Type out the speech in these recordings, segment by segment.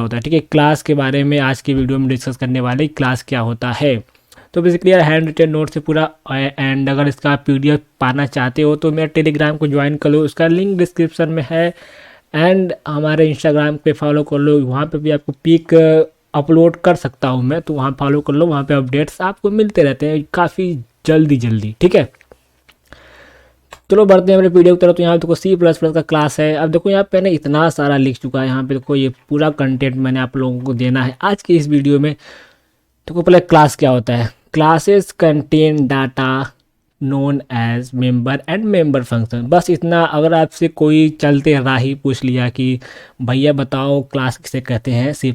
होता है। ठीक है, क्लास के बारे में आज की वीडियो में डिस्कस करने वाले, क्लास क्या होता है। तो बेसिकली यार हैंड रिटन नोट से पूरा, एंड अगर इसका पीडीएफ पाना चाहते हो तो मेरा टेलीग्राम को ज्वाइन कर लो, उसका लिंक डिस्क्रिप्शन में है। एंड हमारे इंस्टाग्राम पे फॉलो कर लो, वहाँ पे भी आपको पिक अपलोड कर सकता हूँ मैं, तो वहाँ फॉलो कर लो, वहाँ पे अपडेट्स आपको मिलते रहते हैं काफ़ी जल्दी। ठीक है, चलो बढ़ते हैं अपने वीडियो की तरफ। तो यहाँ पे देखो C++ का क्लास है। अब देखो यहाँ पे मैंने इतना सारा लिख चुका है, यहाँ पे देखो ये पूरा कंटेंट मैंने आप लोगों को देना है आज की इस वीडियो में। देखो पहले क्लास क्या होता है। Classes contain data known as member and member function, बस इतना। अगर आपसे कोई चलते राही पूछ लिया कि भैया बताओ क्लास किसे कहते हैं C++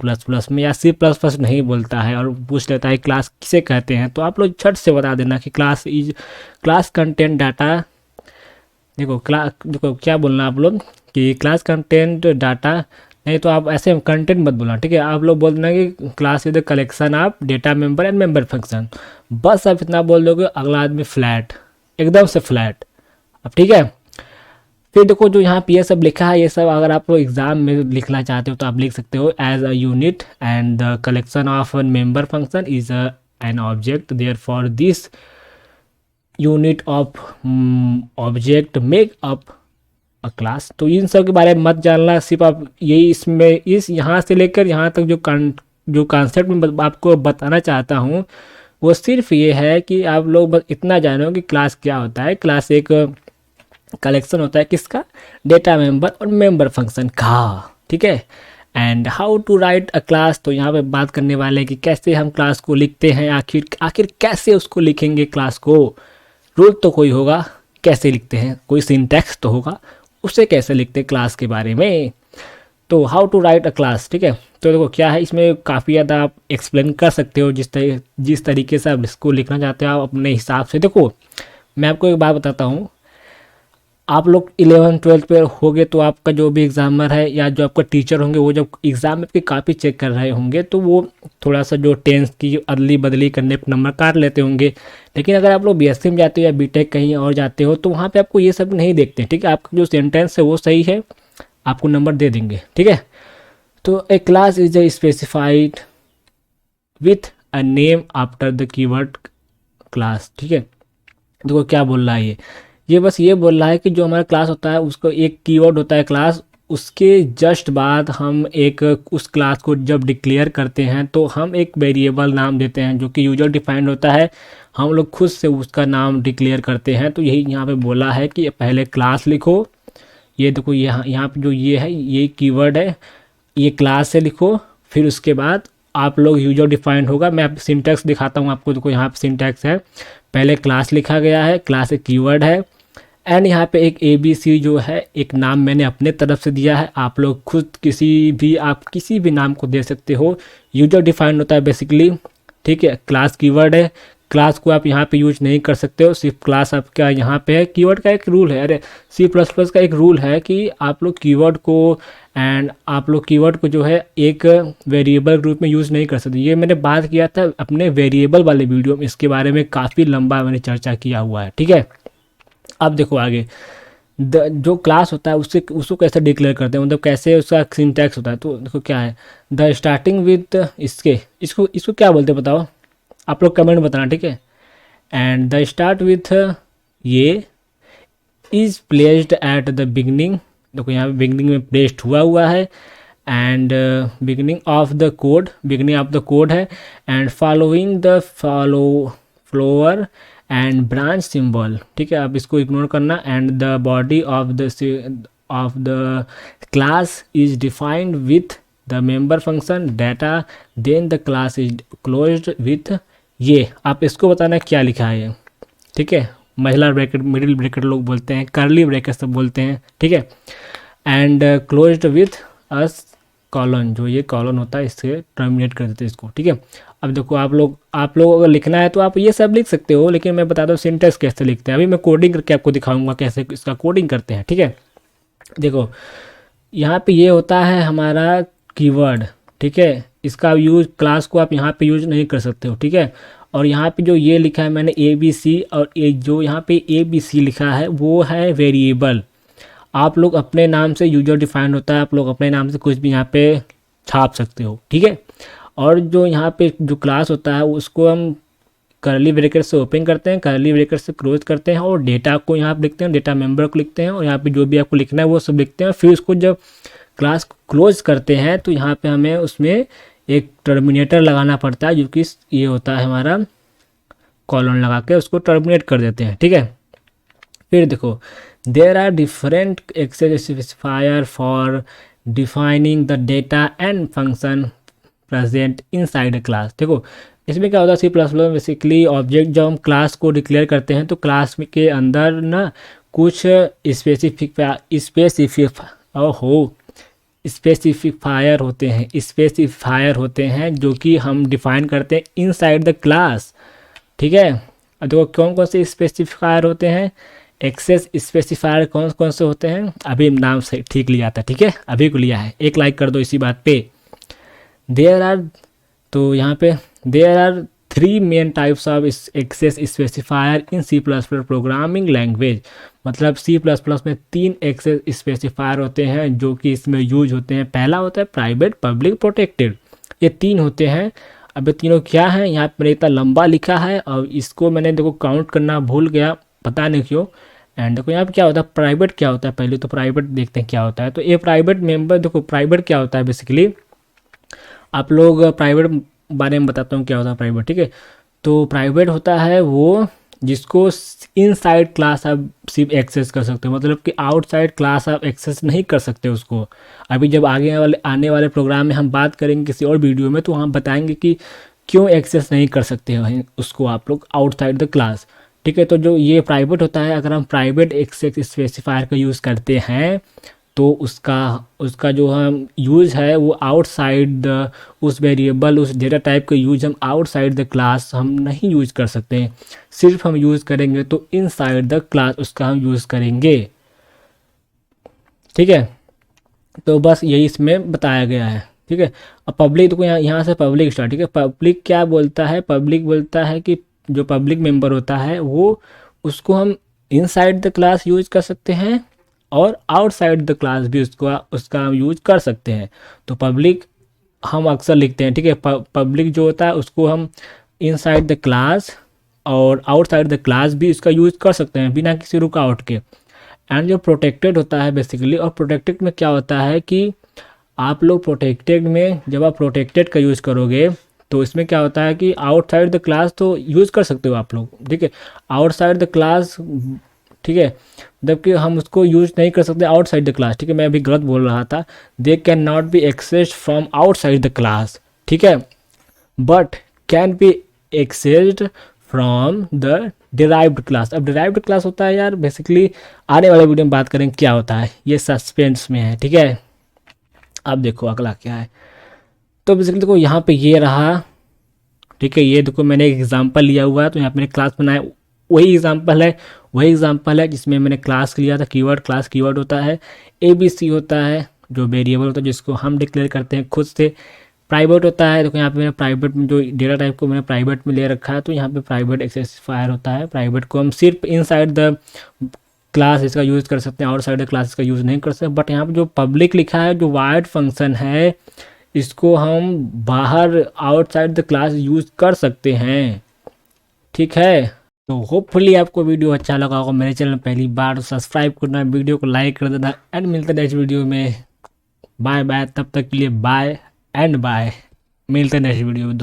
में, या C++ नहीं बोलता है और पूछ लेता है क्लास किसे कहते हैं, तो आप लोग झट से बता देना कि क्लास कंटेंट डाटा। देखो क्या बोलना आप लोग कि क्लास कंटेंट डाटा, नहीं तो आप ऐसे कंटेंट मत बोलना। ठीक है, आप लोग बोल देना कि class is the collection of data member and member function, बस आप इतना बोल दोगे, अगला आदमी फ्लैट, एकदम से फ्लैट। अब ठीक है, फिर देखो जो यहाँ पे ये सब लिखा है, ये सब अगर आप लोग एग्जाम में लिखना चाहते हो तो आप लिख सकते हो as a unit and the collection of member function is an object there for this unit of object make up a class. तो इन सब के बारे में मत जानना, सिर्फ आप यही इसमें इस यहाँ से लेकर यहाँ तक जो कॉन्सेप्ट में आपको बताना चाहता हूँ वो सिर्फ ये है कि आप लोग बस इतना जानो कि क्लास क्या होता है। क्लास एक कलेक्शन होता है किसका, डेटा मेंबर और मेंबर फंक्शन का। ठीक है, and how to write a class, तो यहाँ पे बात करने वाले हैं कि कैसे हम क्लास को लिखते हैं, आखिर कैसे उसको लिखेंगे क्लास को। रूल तो कोई होगा, कैसे लिखते हैं, कोई सिंटैक्स तो होगा, उसे कैसे लिखते हैं क्लास के बारे में। तो how to write a class. ठीक है, तो देखो क्या है, इसमें काफ़ी ज़्यादा आप एक्सप्लेन कर सकते हो जिस तरीके से आप इसको लिखना चाहते हो आप अपने हिसाब से। देखो मैं आपको एक बात बताता हूँ, आप लोग 11th-12th पे होगे तो आपका जो भी एग्जामर है या जो आपका टीचर होंगे वो जब एग्ज़ाम में आपकी कापी चेक कर रहे होंगे तो वो थोड़ा सा जो टेंस की अदली बदली करने पर नंबर काट लेते होंगे। लेकिन अगर आप लोग बीएससी में जाते हो या बीटेक कहीं और जाते हो तो वहाँ पे आपको ये सब नहीं देखते। ठीक है, आपका जो सेंटेंस है वो सही है, आपको नंबर दे देंगे। ठीक है, तो a class is a specified with a name after the keyword class. ठीक है, देखो क्या बोल रहा है ये बस ये बोल रहा है कि जो हमारा क्लास होता है उसको एक कीवर्ड होता है क्लास, उसके जस्ट बाद हम एक उस क्लास को जब डिक्लेयर करते हैं तो हम एक वेरिएबल नाम देते हैं जो कि यूजर डिफाइंड होता है, हम लोग खुद से उसका नाम डिक्लेयर करते हैं। तो यही यहाँ पे बोला है कि पहले क्लास लिखो, ये देखो यहाँ पे जो ये है ये कीवर्ड है, ये क्लास से लिखो, फिर उसके बाद आप लोग यूजर डिफाइंड होगा। मैं आप सिंटैक्स दिखाता हूँ आपको, देखो यहाँ पे सिंटैक्स है, पहले क्लास लिखा गया है, क्लास एक कीवर्ड है, एंड यहाँ पे एक ABC जो है एक नाम मैंने अपने तरफ से दिया है, आप लोग खुद आप किसी भी नाम को दे सकते हो, यूजर डिफाइंड होता है बेसिकली। ठीक है, क्लास कीवर्ड है, क्लास को आप यहाँ पे यूज नहीं कर सकते हो, सिर्फ क्लास आपका यहाँ पे है। कीवर्ड का एक रूल है, अरे C++ का एक रूल है कि आप लोग कीवर्ड को जो है एक वेरिएबल रूप में यूज़ नहीं कर सकते। ये मैंने बात किया था अपने वेरिएबल वाले वीडियो में, इसके बारे में काफ़ी लंबा मैंने चर्चा किया हुआ है। ठीक है, अब देखो आगे जो क्लास होता है उसको कैसे डिक्लेयर करते हैं, मतलब कैसे उसका सिंटैक्स होता है। तो देखो क्या है, द स्टार्टिंग विथ इसको क्या बोलते हैं बताओ, आप लोग कमेंट बताना। ठीक है, एंड द स्टार्ट विथ ये is placed at the beginning, देखो यहाँ पे बिगनिंग में प्लेस्ड हुआ है, and beginning of the code है, and following the flower and branch symbol. ठीक है, आप इसको इग्नोर करना, and the body of the class is defined with the member function data, then the class is closed with ये। आप इसको बताना क्या लिखा है। ठीक है, महिला ब्रैकेट, मिडिल ब्रैकेट लोग बोलते हैं, कर्ली ब्रैकेट सब बोलते हैं। ठीक है, and closed with us colon, जो ये कॉलन होता है इससे टर्मिनेट कर देते हैं इसको। ठीक है, अब देखो आप लोग अगर लिखना है तो आप ये सब लिख सकते हो, लेकिन मैं बता दूँ सिंटैक्स कैसे लिखते हैं। अभी मैं कोडिंग करके आपको दिखाऊंगा कैसे इसका कोडिंग करते हैं। ठीक है, देखो यहाँ पे ये होता है हमारा कीवर्ड। ठीक है, इसका यूज क्लास को आप यहाँ पे यूज नहीं कर सकते हो। ठीक है, और यहाँ पे जो ये लिखा है मैंने ABC, और जो यहाँ पे ABC लिखा है वो है वेरिएबल। आप लोग अपने नाम से यूजर डिफाइंड होता है, आप लोग अपने नाम से कुछ भी यहाँ पे छाप सकते हो, ठीक है। और जो यहाँ पे जो क्लास होता है उसको हम करली ब्रैकेट से ओपन करते हैं, करली ब्रैकेट से क्लोज करते हैं और डेटा को यहाँ पे लिखते हैं, डेटा मेंबर को लिखते हैं और यहाँ पे जो भी आपको लिखना है वो सब लिखते हैं। फिर उसको जब क्लास क्लोज करते हैं तो यहाँ पे हमें उसमें एक टर्मिनेटर लगाना पड़ता है, जो कि ये होता है हमारा कॉलन लगा के उसको टर्मिनेट कर देते हैं, ठीक है। फिर देखो there are different access specifier for defining the data and function present inside a class. देखो इसमें क्या होता है, C++ बेसिकली ऑब्जेक्ट जब हम क्लास को डिक्लेयर करते हैं तो क्लास के अंदर ना कुछ स्पेसिफायर होते हैं जो कि हम डिफाइन करते हैं इनसाइड द क्लास, ठीक है। अब देखो कौन कौन से स्पेसिफायर होते हैं, एक्सेस स्पेसिफायर कौन कौन से होते हैं, अभी नाम से ठीक लिया था, ठीक है, अभी को लिया है, एक लाइक कर दो इसी बात पे। देयर आर, तो यहाँ पे there are 3 main types of access specifier in C++ programming language. मतलब C++ में 3 एक्सेस स्पेसिफायर होते हैं जो कि इसमें यूज होते हैं। पहला होता है प्राइवेट, पब्लिक, प्रोटेक्टेड, ये 3 होते हैं। अब ये तीनों क्या हैं, यहाँ पर मैंने इतना लंबा लिखा है और इसको मैंने देखो काउंट करना भूल गया, पता नहीं क्यों। एंड देखो यहाँ पे क्या होता है, प्राइवेट क्या होता है, पहले तो प्राइवेट देखते हैं क्या होता है। तो ये प्राइवेट मेंबर, देखो प्राइवेट क्या होता है बेसिकली, आप लोग प्राइवेट बारे में बताता हूँ क्या होता है प्राइवेट, ठीक है। तो प्राइवेट होता है वो जिसको इनसाइड क्लास आप सिर्फ एक्सेस कर सकते हो, मतलब कि आउटसाइड क्लास आप एक्सेस नहीं कर सकते उसको। अभी जब आने वाले प्रोग्राम में हम बात करेंगे किसी और वीडियो में तो हम बताएंगे कि क्यों एक्सेस नहीं कर सकते हैं उसको आप लोग आउटसाइड द क्लास, ठीक है। तो जो ये प्राइवेट होता है, अगर हम प्राइवेट एक्सेस स्पेसिफायर का यूज़ करते हैं तो उसका जो हम यूज़ है वो आउटसाइड द उस वेरिएबल उस डेटा टाइप का यूज हम आउटसाइड द क्लास हम नहीं यूज कर सकते हैं, सिर्फ हम यूज़ करेंगे तो इनसाइड द क्लास उसका हम यूज़ करेंगे, ठीक है। तो बस यही इसमें बताया गया है, ठीक है। अब पब्लिक, देखो यहाँ से पब्लिक स्टार्ट, ठीक है। पब्लिक क्या बोलता है, पब्लिक बोलता है कि जो पब्लिक मेंबर होता है वो उसको हम इनसाइड द क्लास यूज कर सकते हैं और आउटसाइड द क्लास भी उसका हम यूज कर सकते हैं। तो पब्लिक हम अक्सर लिखते हैं, ठीक है। पब्लिक जो होता है उसको हम इनसाइड द क्लास और आउटसाइड द क्लास भी इसका यूज कर सकते हैं बिना किसी रुकावट के। एंड जो प्रोटेक्टेड होता है बेसिकली, और प्रोटेक्टेड में क्या होता है कि आप लोग प्रोटेक्टेड में जब आप प्रोटेक्टेड का यूज़ करोगे तो इसमें क्या होता है कि आउटसाइड द क्लास तो यूज़ कर सकते हो आप लोग, ठीक है, आउटसाइड द क्लास, ठीक है, जबकि हम उसको यूज नहीं कर सकते आउटसाइड द क्लास, ठीक है। मैं अभी गलत बोल रहा था, they can not be accessed from outside the class, ठीक है, but can be accessed from the derived class. अब डिराइव्ड क्लास होता है यार बेसिकली, आने वाले वीडियो में बात करेंगे क्या होता है, ये सस्पेंस में है, ठीक है। अब देखो अगला क्या है, तो बेसिकली देखो यहाँ पे ये रहा, ठीक है। ये देखो मैंने एक एग्जांपल लिया हुआ है, तो यहाँ पे मैंने क्लास बनाया, वही एग्जांपल है जिसमें मैंने क्लास लिया था, कीवर्ड, क्लास कीवर्ड होता है, ABC होता है जो वेरिएबल होता है जिसको हम डिक्लेयर करते हैं खुद से, प्राइवेट होता है। देखो यहाँ पे मैंने प्राइवेट में जो डेटा टाइप को मैंने प्राइवेट में ले रखा है, तो यहाँ पे प्राइवेट एक्सेसिफायर होता है। प्राइवेट को हम सिर्फ इनसाइड द क्लास इसका यूज़ कर सकते हैं, आउटसाइड द क्लास इसका यूज़ नहीं कर सकते। बट यहाँ पे जो पब्लिक लिखा है, जो वाइड फंक्शन है, इसको हम बाहर आउटसाइड द क्लास यूज़ कर सकते हैं, ठीक है। तो होपफुली आपको वीडियो अच्छा लगा होगा। मेरे चैनल पहली बार तो सब्सक्राइब करना, वीडियो को लाइक कर देना एंड मिलते हैं नेक्स्ट वीडियो में। बाय बाय, तब तक के लिए बाय एंड बाय, मिलते हैं नेक्स्ट वीडियो में।